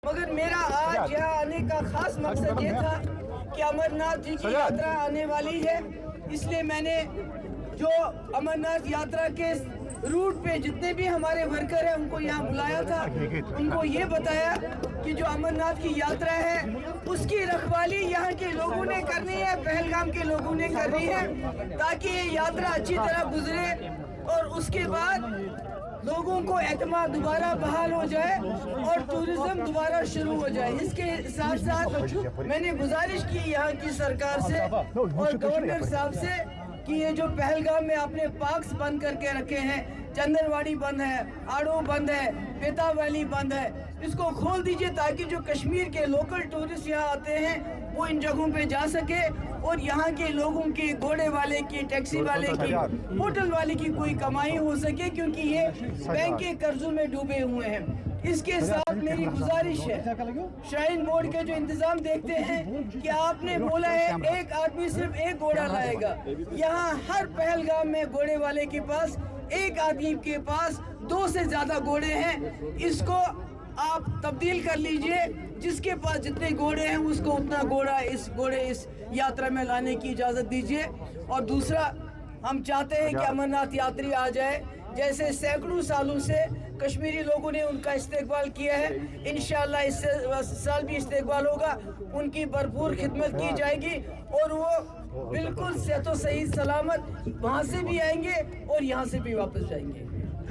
مگر میرا آج یہاں آنے کا خاص مقصد یہ تھا کہ امرناتھ جی کی یاترا آنے والی ہے، اس لیے میں نے جو امرناتھ یاترا کے روٹ پہ جتنے بھی ہمارے ورکر ہیں ان کو یہاں بلایا تھا، ان کو یہ بتایا کہ جو امرناتھ کی یاترا ہے اس کی رکھوالی یہاں کے لوگوں نے کرنی ہے، پہلگام کے لوگوں نے کرنی ہے، تاکہ یہ یاترا اچھی طرح گزرے اور اس کے بعد لوگوں کو اعتماد دوبارہ بحال ہو جائے اور ٹورزم دوبارہ شروع ہو جائے۔ اس کے ساتھ ساتھ میں نے گزارش کی یہاں کی سرکار سے اور گورنر صاحب سے کہ یہ جو پہلگام میں آپ نے پارکس بند کر کے رکھے ہیں، چندرواڑی بند ہے، آڑو بند ہے، بیتا ویلی بند ہے، اس کو کھول دیجئے تاکہ جو کشمیر کے لوکل ٹورسٹ یہاں آتے ہیں وہ ان جگہوں پہ جا سکے اور یہاں کے لوگوں کی، گھوڑے والے کی، ٹیکسی والے کی، ہوٹل والے کی کوئی کمائی ہو سکے، کیونکہ یہ بینک کے قرضوں میں ڈوبے ہوئے ہیں۔ اس کے ساتھ میری گزارش ہے، شرائن بورڈ کے جو انتظام دیکھتے ہیں کہ آپ نے بولا ہے ایک آدمی صرف ایک گھوڑا لائے گا، یہاں ہر پہلگام میں گھوڑے والے کے پاس ایک آدمی کے پاس 2 سے زیادہ گھوڑے ہیں، اس کو آپ تبدیل کر لیجئے، جس کے پاس جتنے گھوڑے ہیں اس کو اتنا گھوڑے اس یاترا میں لانے کی اجازت دیجئے۔ اور دوسرا، ہم چاہتے ہیں کہ امرناتھ یاتری آ جائے، جیسے سینکڑوں سالوں سے کشمیری لوگوں نے ان کا استقبال کیا ہے، انشاءاللہ اس سال بھی استقبال ہوگا، ان کی بھرپور خدمت کی جائے گی اور وہ بالکل صحت و صحیح سلامت وہاں سے بھی آئیں گے اور یہاں سے بھی واپس جائیں گے۔